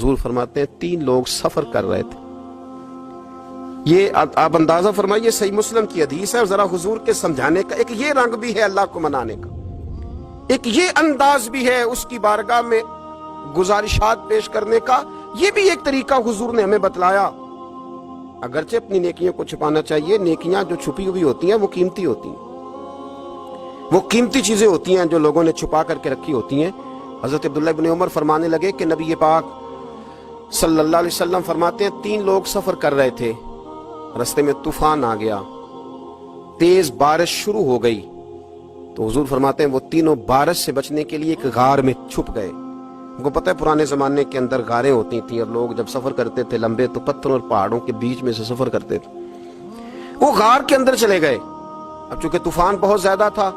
हुजूर फरमाते हैं 3 लोग सफर कर रहे थे। ये आप अंदाजा फरमाइए, सही मुस्लिम की हदीस है। और जरा हुजूर के समझाने का एक ये रंग भी है अल्लाह को मनाने का, एक ये अंदाज भी है उसकी बारगाह में गुजारिशात पेश करने का। ये भी एक तरीका हुजूर ने हमें बतलाया। अगरचे अपनी नेकियों को छुपाना चाहिए, नेकियां जो छुपी हुई होती हैं वो कीमती होती हैं, वो कीमती चीजें होती हैं जो लोगों ने छुपा करके रखी होती हैं। हजरत अब्दुल्लाह इब्न उमर फरमाने लगे कि नबी पाक सल्लल्लाहु अलैहि वसल्लम फरमाते हैं 3 लोग सफर कर रहे थे, रास्ते में तूफान आ गया, तेज बारिश शुरू हो गई, तो हुजूर फरमाते हैं वो तीनों बारिश से बचने के लिए एक गार में छुप गए। उनको पता है पुराने जमाने के अंदर गारें होती थी और लोग जब सफर करते थे लंबे तो पत्थरों और पहाड़ों के बीच में से सफर करते थे। वो गार के अंदर चले गए। अब चूंकि तूफान बहुत ज्यादा था,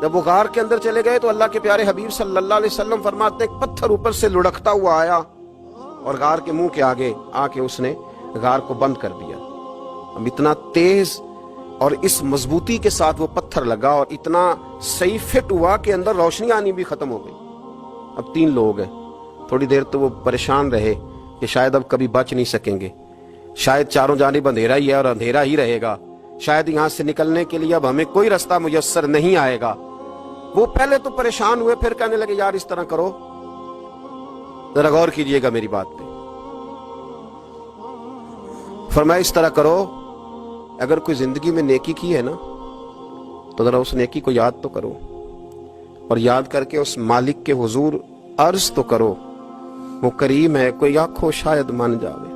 जब वो गार के अंदर चले गए तो अल्लाह के प्यारे हबीब सल्लल्लाहु अलैहि वसल्लम फरमाते हैं पत्थर ऊपर से लुढ़कता हुआ आया और गार के मुंह के आगे आके उसने गार को बंद कर दिया। अब इतना तेज और इस मजबूती के साथ वो पत्थर लगा और इतना सही फिट हुआ कि अंदर रोशनी आनी भी खत्म हो गई। अब 3 लोग हैं। थोड़ी देर तो वो परेशान रहे कि शायद अब कभी बच नहीं सकेंगे, शायद चारों जानिब अंधेरा ही है और अंधेरा ही रहेगा, शायद यहां से निकलने के लिए अब हमें कोई रास्ता मुयस्सर नहीं आएगा। वो पहले तो परेशान हुए, फिर कहने लगे यार इस तरह करो, जरा गौर कीजिएगा मेरी बात पे। फरमाया इस तरह करो, अगर कोई जिंदगी में नेकी की है ना तो जरा उस नेकी को याद तो करो और याद करके उस मालिक के हुजूर अर्ज तो करो, वो करीम है, कोई आखो शायद मन जावे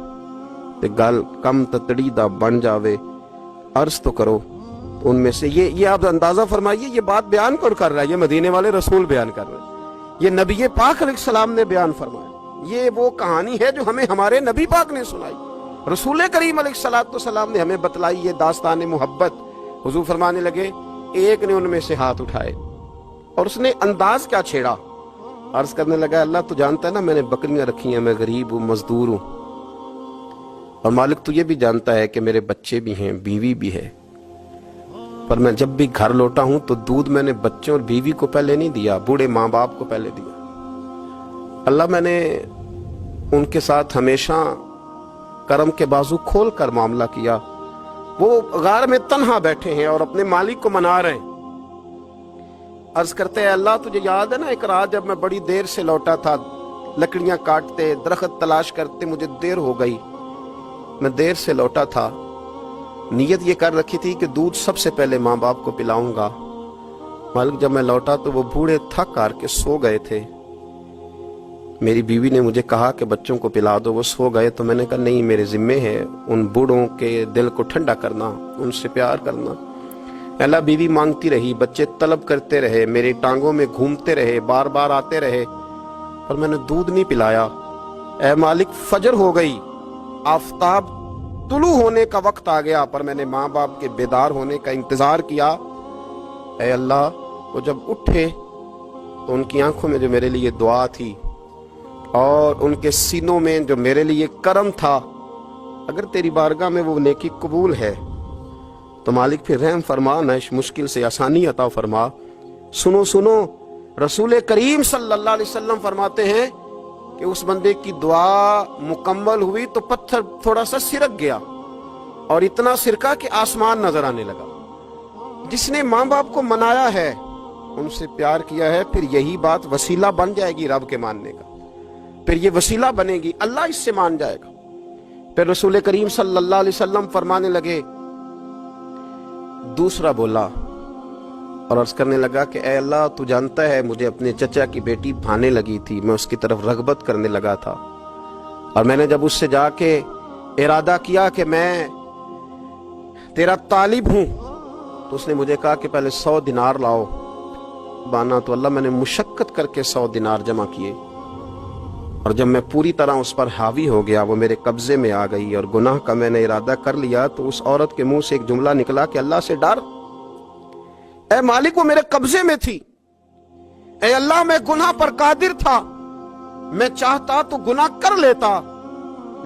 ते गल कम ततड़ी दा बन जावे, अर्ज तो करो। तो उनमें से ये आप अंदाजा फरमाइए, ये बात बयान कौन कर रहा है? ये मदीने वाले रसूल बयान कर रहे हैं, ये नबी पाक अलैहिस्सलाम ने बयान फरमाया। ये वो कहानी है जो हमें हमारे नबी पाक ने सुनाई, रसूल करीम अलैहिस्सलाम ने हमें बतलाई। ये दास्तान मोहब्बत। हुजूर फरमाने लगे एक ने उनमें से हाथ उठाए और उसने अंदाज क्या छेड़ा, अर्ज करने लगा अल्लाह तू जानता है ना मैंने बकरियां रखी हैं, मैं गरीब हूं, मजदूर हूं, और मालिक तू ये भी जानता है कि मेरे बच्चे भी हैं, बीवी भी है, पर मैं जब भी घर लौटा हूं तो दूध मैंने बच्चों और बीवी को पहले नहीं दिया, बूढ़े माँ बाप को पहले दिया। अल्लाह मैंने उनके साथ हमेशा करम के बाजू खोल कर मामला किया। वो गार में तन्हा बैठे हैं और अपने मालिक को मना रहे हैं। अर्ज करते हैं अल्लाह तुझे याद है ना एक रात जब मैं बड़ी देर से लौटा था, लकड़ियां काटते दरख्त तलाश करते मुझे देर हो गई, मैं देर से लौटा था, नीयत ये कर रखी थी कि दूध सबसे पहले माँ बाप को पिलाऊंगा। मालिक जब मैं लौटा तो वो बूढ़े थक हार के सो गए थे। मेरी बीवी ने मुझे कहा कि बच्चों को पिला दो, वो सो गए, तो मैंने कहा नहीं मेरे जिम्मे है उन बूढ़ों के दिल को ठंडा करना, उनसे प्यार करना। अल्लाह बीवी मांगती रही, बच्चे तलब करते रहे, मेरी टांगों में घूमते रहे, बार बार आते रहे, पर मैंने दूध नहीं पिलाया। ऐ मालिक फजर हो गई, आफताब तुलू होने का वक्त आ गया, पर मैंने माँ बाप के बेदार होने का इंतजार किया। ऐ अल्लाह वो जब उठे तो उनकी आंखों में जो मेरे लिए दुआ थी और उनके सीनों में जो मेरे लिए करम था, अगर तेरी बारगाह में वो नेकी कबूल है तो मालिक फिर रहम फरमा, न इस मुश्किल से आसानी अता फरमा। सुनो सुनो, रसूल करीम सल्लल्लाहु अलैहि वसल्लम फरमाते हैं कि उस बंदे की दुआ मुकम्मल हुई तो पत्थर थोड़ा सा सिरक गया और इतना सिरका कि आसमान नजर आने लगा। जिसने माँ बाप को मनाया है, उनसे प्यार किया है, फिर यही बात वसीला बन जाएगी रब के मानने का, फिर ये वसीला बनेगी, अल्लाह इससे मान जाएगा। फिर रसूल करीम सल्लल्लाहु अलैहि वसल्लम फरमाने लगे, दूसरा बोला और अर्ज करने लगा कि ऐ अल्लाह तू जानता है मुझे अपने चचा की बेटी भाने लगी थी, मैं उसकी तरफ रगबत करने लगा था, और मैंने जब उससे जाके इरादा किया कि मैं तेरा तालिब हूं तो उसने मुझे कहा कि पहले 100 दिनार लाओ बाना, तो अल्लाह मैंने मुशक्कत करके 100 दिनार जमा किए, और जब मैं पूरी तरह उस पर हावी हो गया, वो मेरे कब्जे में आ गई और गुनाह का मैंने इरादा कर लिया, तो उस औरत के मुंह से एक जुमला निकला कि अल्लाह से डर। ऐ मालिक वो मेरे कब्जे में थी, ऐ अल्लाह मैं गुनाह पर कादिर था, मैं चाहता तो गुनाह कर लेता,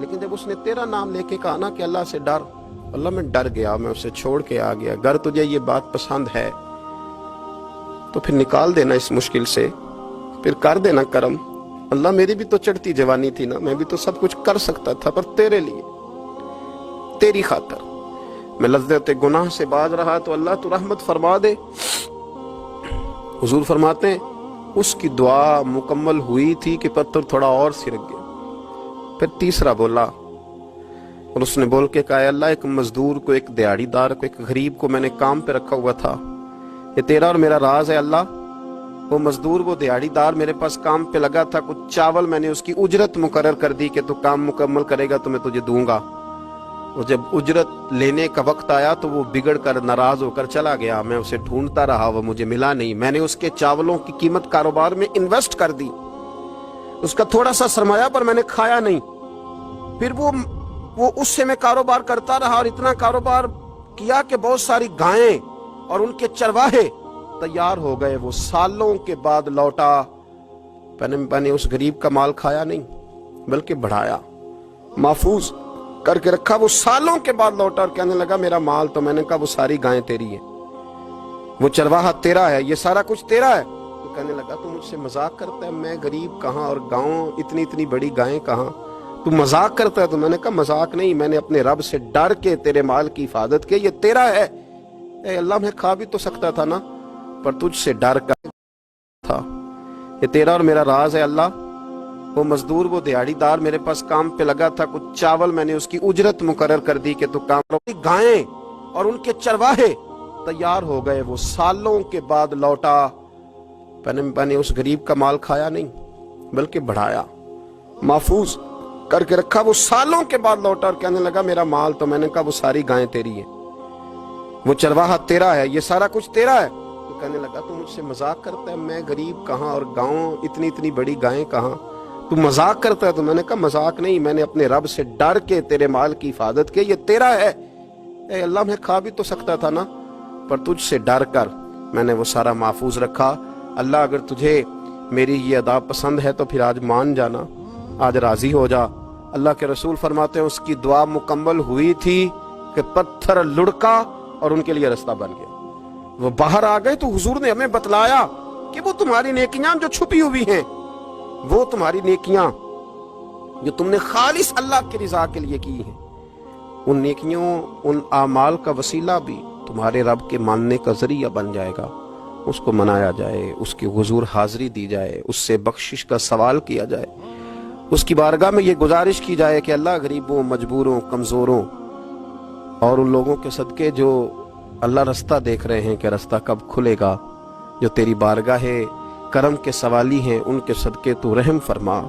लेकिन जब उसने तेरा नाम लेके कहा ना कि अल्लाह से डर, अल्लाह मैं डर गया, मैं उसे छोड़ के आ गया। अगर तुझे ये बात पसंद है तो फिर निकाल देना इस मुश्किल से, फिर कर देना करम, اللہ मेरी भी तो चढ़ती जवानी थी ना, मैं भी तो सब कुछ कर सकता था, पर तेरे लिए, तेरी खातर मैं लज्जत गुनाह से बाज रहा, तो अल्लाह तू रहमत फरमा दे। हुजूर फरमाते हैं उसकी दुआ मुकम्मल हुई थी कि पत्थर थोड़ा और सिरक गया। फिर तीसरा बोला और उसने बोल के कहा, अल्लाह एक मजदूर को, एक दिहाड़ीदार को, एक गरीब को मैंने काम पे रखा हुआ था, ये तेरा और मेरा राज है अल्लाह। वो मजदूर, वो दिहाड़ीदार मेरे पास काम पे लगा था, कुछ चावल मैंने उसकी उजरत मुकर्रर कर दी कि तू काम मुकम्मल करेगा तो मैं तुझे दूंगा। और जब उजरत लेने का वक्त आया तो वो बिगड़ कर नाराज होकर चला गया। मैं उसे ढूंढता रहा, वो मुझे मिला नहीं। मैंने उसके चावलों की कीमत कारोबार में इन्वेस्ट कर दी, उसका थोड़ा सा सरमाया, पर मैंने खाया नहीं। फिर वो उससे मैं कारोबार करता रहा और इतना कारोबार किया कि बहुत सारी गायें और उनके चरवाहे तैयार हो गए। वो सालों के बाद लौटा, मैंने उस गरीब का माल खाया नहीं बल्कि बढ़ाया, महफूज करके रखा। वो सालों के बाद लौटा और कहने लगा मेरा माल, तो मैंने कहा वो सारी गायें तेरी है, वो चरवाहा तेरा है, ये सारा कुछ तेरा है। तो कहने लगा तू मुझसे मजाक करता है, मैं गरीब कहाँ और गाँव इतनी इतनी बड़ी गायें कहाँ, तू मजाक करता है। तो मैंने कहा मजाक नहीं, मैंने अपने रब से डर के तेरे माल की हिफाजत की, ये तेरा है। ए अल्लाह, मैं खा भी तो सकता था ना, पर तुझसे डर कर था, ये तेरा और मेरा राज है अल्लाह। वो मजदूर, वो दिहाड़ीदार मेरे पास काम पे लगा था, कुछ चावल मैंने उसकी उजरत मुकर्रर कर दी कि तू काम करो। गायें और उनके चरवाहे तैयार हो गए। वो सालों के बाद लौटा, मैंने उस गरीब का माल खाया नहीं बल्कि बढ़ाया, महफूज करके रखा। वो सालों के बाद लौटा और कहने लगा मेरा माल, तो मैंने कहा वो सारी गायें तेरी है, वो चरवाहा तेरा है, ये सारा कुछ तेरा है। तो कहने लगा तू मुझसे मजाक करता है, मैं गरीब कहाँ और गाँव इतनी इतनी बड़ी गायें कहाँ, तू मजाक करता है। तो मैंने कहा मजाक नहीं, मैंने अपने रब से डर के तेरे माल की हिफाजत की, ये तेरा है। ए अल्लाह, मैं खा भी तो सकता था ना, पर तुझसे डर कर मैंने वो सारा महफूज रखा। अल्लाह, अगर तुझे मेरी ये अदा पसंद है तो फिर आज मान जाना, आज राजी हो जा। अल्लाह के रसूल फरमाते हैं उसकी दुआ मुकम्मल हुई थी कि पत्थर लुढ़का और उनके लिए रास्ता बन गया। वो बाहर आ गए तो हुजूर ने हमें बतलाया कि वो तुम्हारी नेकियां जो छुपी हुई हैं, वो तुम्हारी नेकियां जो तुमने खालिस अल्लाह की रिजा के लिए की हैं, उन नेकियों, उन आमाल का वसीला भी तुम्हारे रब के मानने का जरिया बन जाएगा। उसको मनाया जाए, उसकी हुजूर हाजिरी दी जाए, उससे बख्शिश का सवाल किया जाए, उसकी बारगाह में ये गुजारिश की जाए कि अल्लाह गरीबों, मजबूरों, कमजोरों और उन लोगों के सदके जो अल्लाह रास्ता देख रहे हैं कि रास्ता कब खुलेगा, जो तेरी बारगाह है करम के सवाली हैं, उनके सदके तू रहम फरमा।